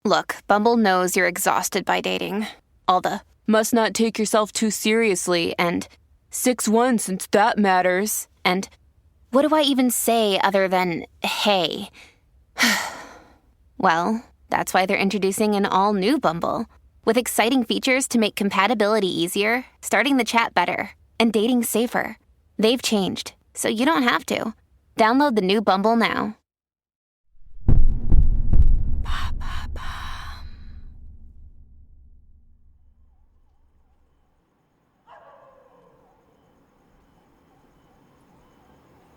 Look, Bumble knows you're exhausted by dating. All the must not take yourself too seriously and 6'1" since that matters. And what do I even say other than hey? Well, that's why they're introducing an all-new Bumble with exciting features to make compatibility easier, starting the chat better, and dating safer. They've changed, so you don't have to. Download the new Bumble now.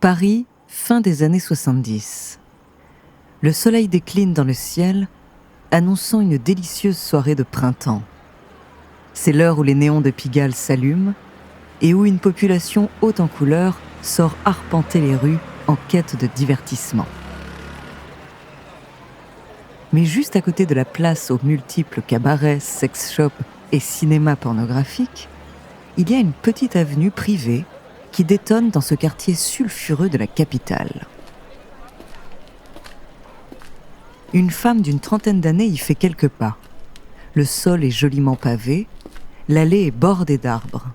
Paris, fin des années 70. Le soleil décline dans le ciel, annonçant une délicieuse soirée de printemps. C'est l'heure où les néons de Pigalle s'allument et où une population haute en couleurs sort arpenter les rues en quête de divertissement. Mais juste à côté de la place aux multiples cabarets, sex shops et cinémas pornographiques, il y a une petite avenue privée qui détonne dans ce quartier sulfureux de la capitale. Une femme d'une trentaine d'années y fait quelques pas. Le sol est joliment pavé, l'allée est bordée d'arbres.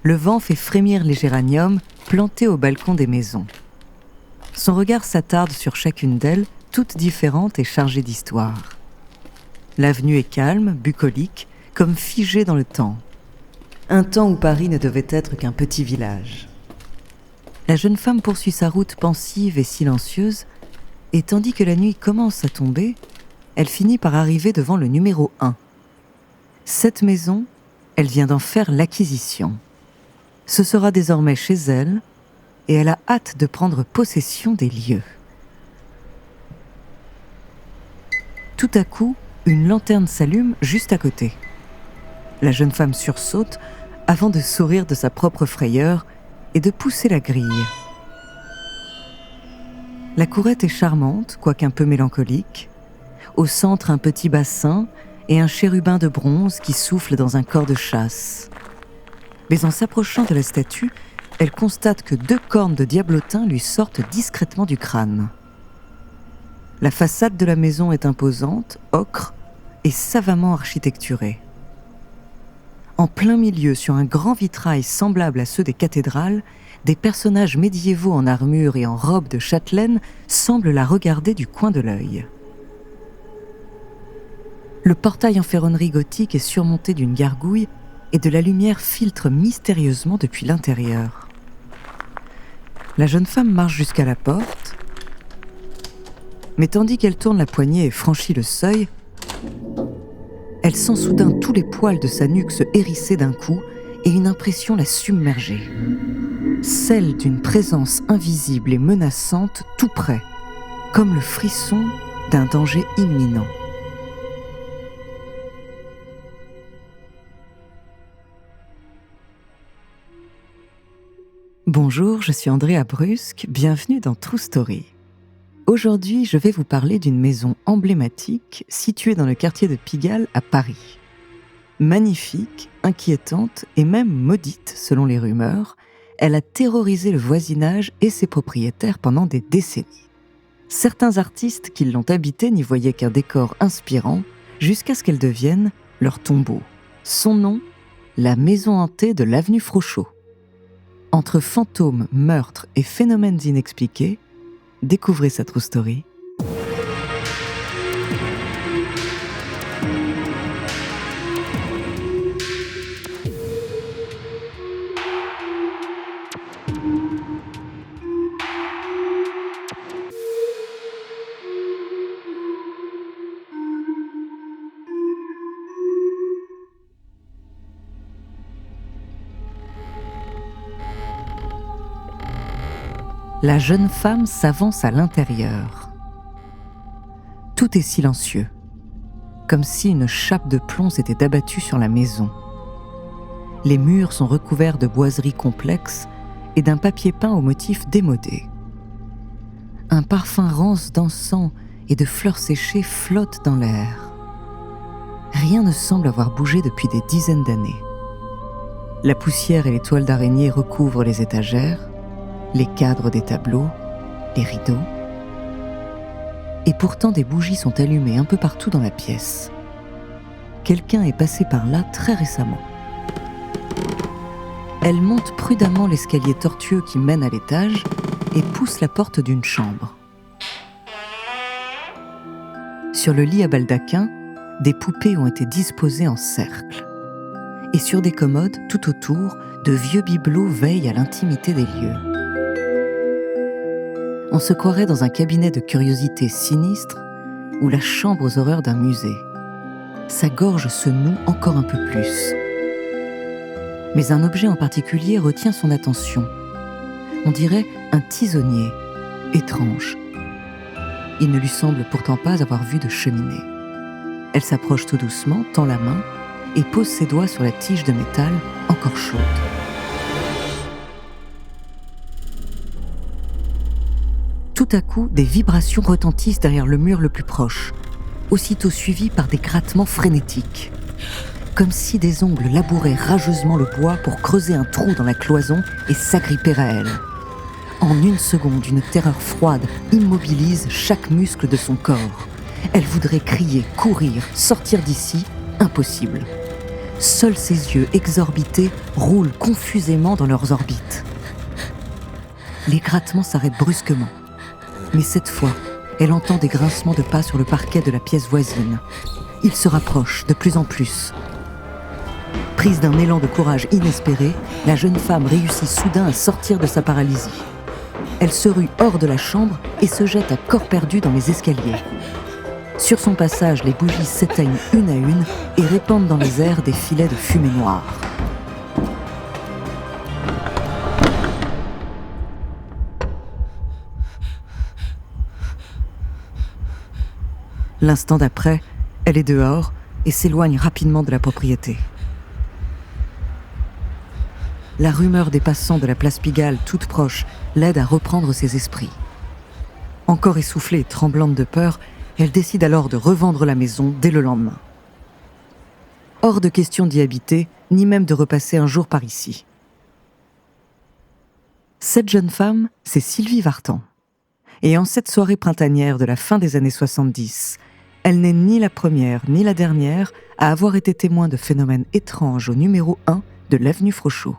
Le vent fait frémir les géraniums plantés au balcon des maisons. Son regard s'attarde sur chacune d'elles, toutes différentes et chargées d'histoire. L'avenue est calme, bucolique, comme figée dans le temps. Un temps où Paris ne devait être qu'un petit village. La jeune femme poursuit sa route pensive et silencieuse, et tandis que la nuit commence à tomber, elle finit par arriver devant le numéro 1. Cette maison, elle vient d'en faire l'acquisition. Ce sera désormais chez elle, et elle a hâte de prendre possession des lieux. Tout à coup, une lanterne s'allume juste à côté. La jeune femme sursaute avant de sourire de sa propre frayeur et de pousser la grille. La courette est charmante, quoique un peu mélancolique. Au centre, un petit bassin et un chérubin de bronze qui souffle dans un corps de chasse. Mais en s'approchant de la statue, elle constate que 2 cornes de diablotin lui sortent discrètement du crâne. La façade de la maison est imposante, ocre et savamment architecturée. En plein milieu, sur un grand vitrail semblable à ceux des cathédrales, des personnages médiévaux en armure et en robe de châtelaine semblent la regarder du coin de l'œil. Le portail en ferronnerie gothique est surmonté d'une gargouille et de la lumière filtre mystérieusement depuis l'intérieur. La jeune femme marche jusqu'à la porte, mais tandis qu'elle tourne la poignée et franchit le seuil, elle sent soudain tous les poils de sa nuque se hérisser d'un coup et une impression la submerger. Celle d'une présence invisible et menaçante tout près, comme le frisson d'un danger imminent. Bonjour, je suis Andrea Brusque, bienvenue dans True Story. Aujourd'hui, je vais vous parler d'une maison emblématique située dans le quartier de Pigalle à Paris. Magnifique, inquiétante et même maudite selon les rumeurs, elle a terrorisé le voisinage et ses propriétaires pendant des décennies. Certains artistes qui l'ont habitée n'y voyaient qu'un décor inspirant jusqu'à ce qu'elle devienne leur tombeau. Son nom, la maison hantée de l'avenue Frochot. Entre fantômes, meurtres et phénomènes inexpliqués, découvrez sa True Story. La jeune femme s'avance à l'intérieur. Tout est silencieux, comme si une chape de plomb s'était abattue sur la maison. Les murs sont recouverts de boiseries complexes et d'un papier peint au motif démodé. Un parfum rance d'encens et de fleurs séchées flotte dans l'air. Rien ne semble avoir bougé depuis des dizaines d'années. La poussière et les toiles d'araignée recouvrent les étagères, les cadres des tableaux, les rideaux. Et pourtant des bougies sont allumées un peu partout dans la pièce. Quelqu'un est passé par là très récemment. Elle monte prudemment l'escalier tortueux qui mène à l'étage et pousse la porte d'une chambre. Sur le lit à baldaquin, des poupées ont été disposées en cercle. Et sur des commodes, tout autour, de vieux bibelots veillent à l'intimité des lieux. On se croirait dans un cabinet de curiosités sinistres ou la chambre aux horreurs d'un musée. Sa gorge se noue encore un peu plus. Mais un objet en particulier retient son attention. On dirait un tisonnier, étrange. Il ne lui semble pourtant pas avoir vu de cheminée. Elle s'approche tout doucement, tend la main et pose ses doigts sur la tige de métal encore chaude. Tout à coup, des vibrations retentissent derrière le mur le plus proche, aussitôt suivies par des grattements frénétiques. Comme si des ongles labouraient rageusement le bois pour creuser un trou dans la cloison et s'agripper à elle. En une seconde, une terreur froide immobilise chaque muscle de son corps. Elle voudrait crier, courir, sortir d'ici, impossible. Seuls ses yeux exorbités roulent confusément dans leurs orbites. Les grattements s'arrêtent brusquement. Mais cette fois, elle entend des grincements de pas sur le parquet de la pièce voisine. Ils se rapprochent de plus en plus. Prise d'un élan de courage inespéré, la jeune femme réussit soudain à sortir de sa paralysie. Elle se rue hors de la chambre et se jette à corps perdu dans les escaliers. Sur son passage, les bougies s'éteignent une à une et répandent dans les airs des filets de fumée noire. L'instant d'après, elle est dehors et s'éloigne rapidement de la propriété. La rumeur des passants de la place Pigalle, toute proche, l'aide à reprendre ses esprits. Encore essoufflée et tremblante de peur, elle décide alors de revendre la maison dès le lendemain. Hors de question d'y habiter, ni même de repasser un jour par ici. Cette jeune femme, c'est Sylvie Vartan. Et en cette soirée printanière de la fin des années 70, elle n'est ni la première ni la dernière à avoir été témoin de phénomènes étranges au numéro 1 de l'avenue Frochot.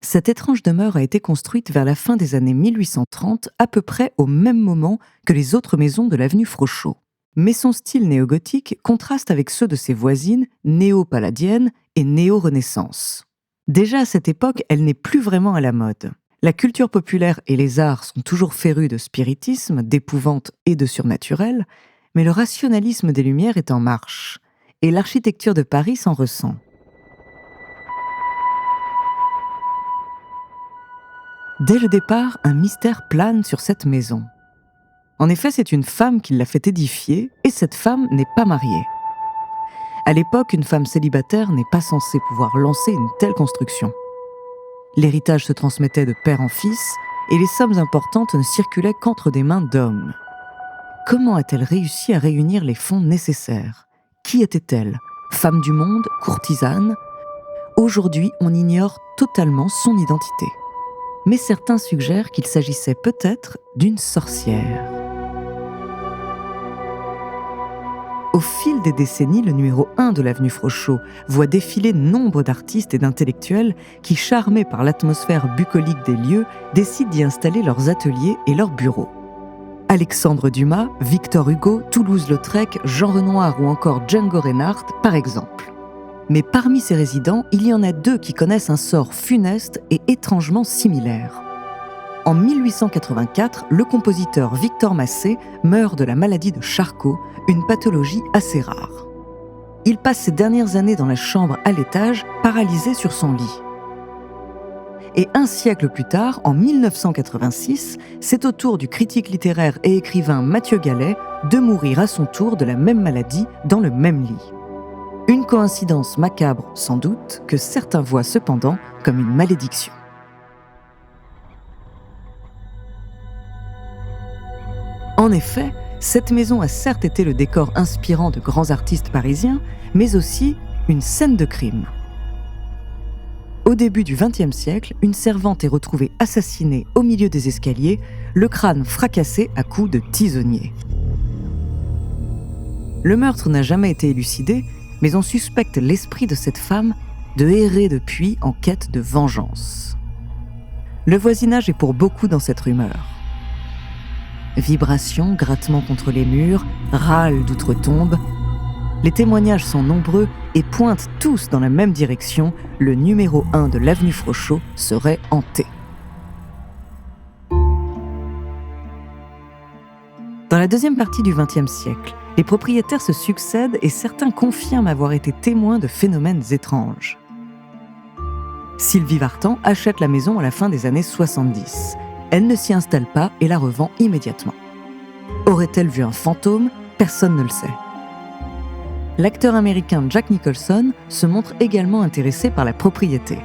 Cette étrange demeure a été construite vers la fin des années 1830, à peu près au même moment que les autres maisons de l'avenue Frochot. Mais son style néo-gothique contraste avec ceux de ses voisines néo-palladiennes et néo-renaissance. Déjà à cette époque, elle n'est plus vraiment à la mode. La culture populaire et les arts sont toujours férus de spiritisme, d'épouvante et de surnaturel, mais le rationalisme des Lumières est en marche, et l'architecture de Paris s'en ressent. Dès le départ, un mystère plane sur cette maison. En effet, c'est une femme qui l'a fait édifier, et cette femme n'est pas mariée. À l'époque, une femme célibataire n'est pas censée pouvoir lancer une telle construction. L'héritage se transmettait de père en fils, et les sommes importantes ne circulaient qu'entre des mains d'hommes. Comment a-t-elle réussi à réunir les fonds nécessaires ? Qui était-elle ? Femme du monde, courtisane ? Aujourd'hui, on ignore totalement son identité. Mais certains suggèrent qu'il s'agissait peut-être d'une sorcière. Au fil des décennies, le numéro 1 de l'avenue Frochot voit défiler nombre d'artistes et d'intellectuels qui, charmés par l'atmosphère bucolique des lieux, décident d'y installer leurs ateliers et leurs bureaux. Alexandre Dumas, Victor Hugo, Toulouse-Lautrec, Jean Renoir ou encore Django Reinhardt, par exemple. Mais parmi ces résidents, il y en a 2 qui connaissent un sort funeste et étrangement similaire. En 1884, le compositeur Victor Massé meurt de la maladie de Charcot, une pathologie assez rare. Il passe ses dernières années dans la chambre à l'étage, paralysé sur son lit. Et un siècle plus tard, en 1986, c'est au tour du critique littéraire et écrivain Mathieu Gallet de mourir à son tour de la même maladie dans le même lit. Une coïncidence macabre, sans doute, que certains voient cependant comme une malédiction. En effet, cette maison a certes été le décor inspirant de grands artistes parisiens, mais aussi une scène de crime. Au début du XXe siècle, une servante est retrouvée assassinée au milieu des escaliers, le crâne fracassé à coups de tisonnier. Le meurtre n'a jamais été élucidé, mais on suspecte l'esprit de cette femme de errer depuis en quête de vengeance. Le voisinage est pour beaucoup dans cette rumeur. Vibrations, grattements contre les murs, râles d'outre-tombe. Les témoignages sont nombreux et pointent tous dans la même direction. Le numéro 1 de l'avenue Frochot serait hanté. Dans la deuxième partie du XXe siècle, les propriétaires se succèdent et certains confirment avoir été témoins de phénomènes étranges. Sylvie Vartan achète la maison à la fin des années 70. Elle ne s'y installe pas et la revend immédiatement. Aurait-elle vu un fantôme ? Personne ne le sait. L'acteur américain Jack Nicholson se montre également intéressé par la propriété.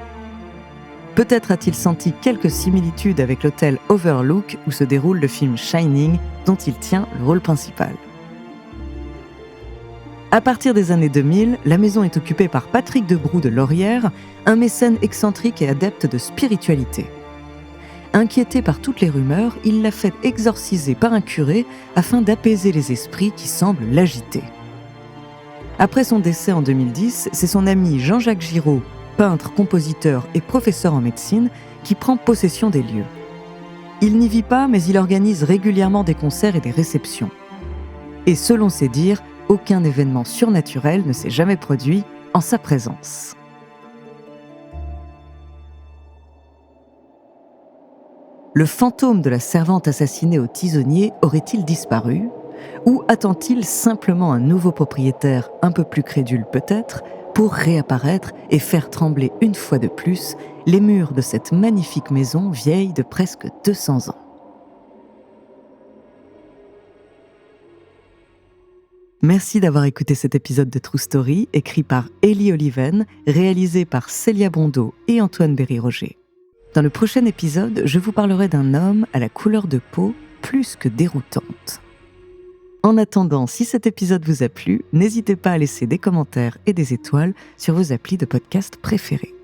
Peut-être a-t-il senti quelques similitudes avec l'hôtel Overlook où se déroule le film Shining, dont il tient le rôle principal. À partir des années 2000, la maison est occupée par Patrick Debroux de Laurière, un mécène excentrique et adepte de spiritualité. Inquiété par toutes les rumeurs, il l'a fait exorciser par un curé afin d'apaiser les esprits qui semblent l'agiter. Après son décès en 2010, c'est son ami Jean-Jacques Giraud, peintre, compositeur et professeur en médecine, qui prend possession des lieux. Il n'y vit pas, mais il organise régulièrement des concerts et des réceptions. Et selon ses dires, aucun événement surnaturel ne s'est jamais produit en sa présence. Le fantôme de la servante assassinée au tisonnier aurait-il disparu ? Ou attend-il simplement un nouveau propriétaire, un peu plus crédule peut-être, pour réapparaître et faire trembler une fois de plus les murs de cette magnifique maison vieille de presque 200 ans ? Merci d'avoir écouté cet épisode de True Story, écrit par Élie Oliven, réalisé par Célia Bondeau et Antoine Berry-Roger. Dans le prochain épisode, je vous parlerai d'un homme à la couleur de peau plus que déroutante. En attendant, si cet épisode vous a plu, n'hésitez pas à laisser des commentaires et des étoiles sur vos applis de podcast préférés.